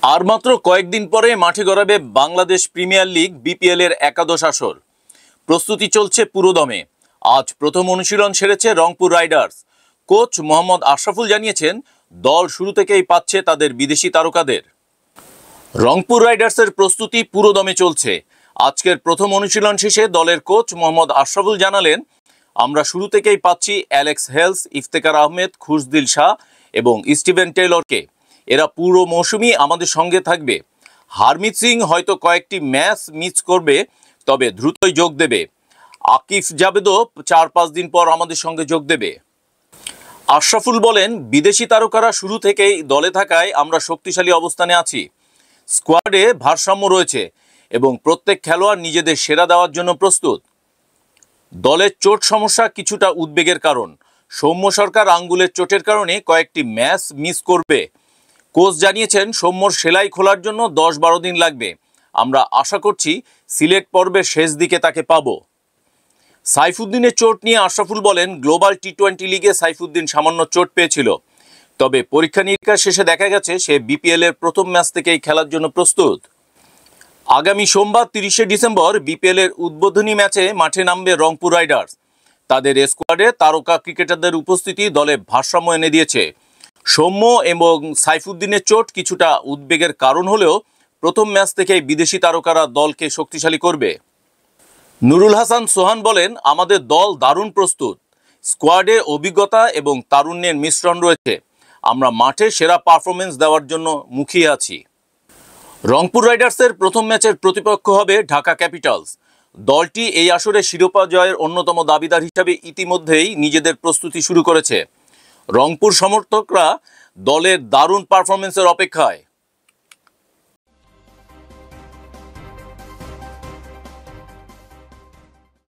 আর মাত্র কয়েকদিন পরে মাঠে গড়াবে বাংলাদেশ প্রিমিয়ার লিগ বিপিএল এর একাদশ আসর। প্রস্তুতি চলছে পুরোদমে। আজ প্রথম অনুশীলন সেরেছে রংপুর রাইডার্স। কোচ মোহাম্মদ আশরাফুল জানিয়েছেন, দল শুরু থেকেই পাচ্ছে তাদের বিদেশি তারকাদের। রংপুর রাইডার্সের প্রস্তুতি পুরোদমে চলছে। আজকের প্রথম অনুশীলন শেষে দলের কোচ মোহাম্মদ আশরাফুল জানালেন, আমরা শুরু থেকেই পাচ্ছি অ্যালেক্স হেলস, ইফতেখার আহমেদ, খুশদিল শাহ এবং স্টিভেন টেইলরকে। এরা পুরো মৌসুমই আমাদের সঙ্গে থাকবে। হারমিত সিং হয়তো কয়েকটি ম্যাচ মিস করবে, তবে দ্রুতই যোগ দেবে। আকিফ জাবেদও 4-5 দিন পর আমাদের সঙ্গে যোগ দেবে। আশরাফুল বলেন, বিদেশি তারকারা শুরু থেকেই দলে থাকায় আমরা শক্তিশালী অবস্থানে আছি। স্কোয়াডে ভারসাম্য রয়েছে এবং প্রত্যেক খেলোয়াড় নিজেদের সেরা দেওয়ার জন্য প্রস্তুত। দলের চোট সমস্যা কিছুটা উদ্বেগের কারণ। সৌম্য সরকার আঙ্গুলের চোটের কারণে কয়েকটি ম্যাচ মিস করবে। কোচ জানিয়েছেন, সৌম্যর সেলাই খোলার জন্য 10-12 দিন লাগবে। আমরা আশা করছি সিলেট পর্বের শেষ দিকে তাকে পাব। সাইফুদ্দিনের চোট নিয়ে আশরাফুল বলেন, গ্লোবাল টি-20 লিগে সাইফুদ্দিন সামান্য চোট পেয়েছিল, তবে পরীক্ষা নিরীক্ষা শেষে দেখা গেছে সে বিপিএল এর প্রথম ম্যাচ থেকেই খেলার জন্য প্রস্তুত। আগামী সোমবার 30শে ডিসেম্বর বিপিএল এর উদ্বোধনী ম্যাচে মাঠে নামবে রংপুর রাইডার্স। তাদের স্কোয়াডে তারকা ক্রিকেটারদের উপস্থিতি দলে ভারসাম্য এনে দিয়েছে। সৌম্য এবং সাইফুদ্দিনের চোট কিছুটা উদ্বেগের কারণ হলেও প্রথম ম্যাচ থেকেই বিদেশি তারকারা দলকে শক্তিশালী করবে। নুরুল হাসান সোহান বলেন, আমাদের দল দারুণ প্রস্তুত। স্কোয়াডে অভিজ্ঞতা এবং তারুণ্যের মিশ্রণ রয়েছে। আমরা মাঠে সেরা পারফরমেন্স দেওয়ার জন্য মুখিয়ে আছি। রংপুর রাইডার্সের প্রথম ম্যাচের প্রতিপক্ষ হবে ঢাকা ক্যাপিটালস। দলটি এই আসরে শিরোপা জয়ের অন্যতম দাবিদার হিসাবে ইতিমধ্যেই নিজেদের প্রস্তুতি শুরু করেছে। রংপুর সমর্থকরা দলের দারুণ পারফরমেন্সের অপেক্ষায়।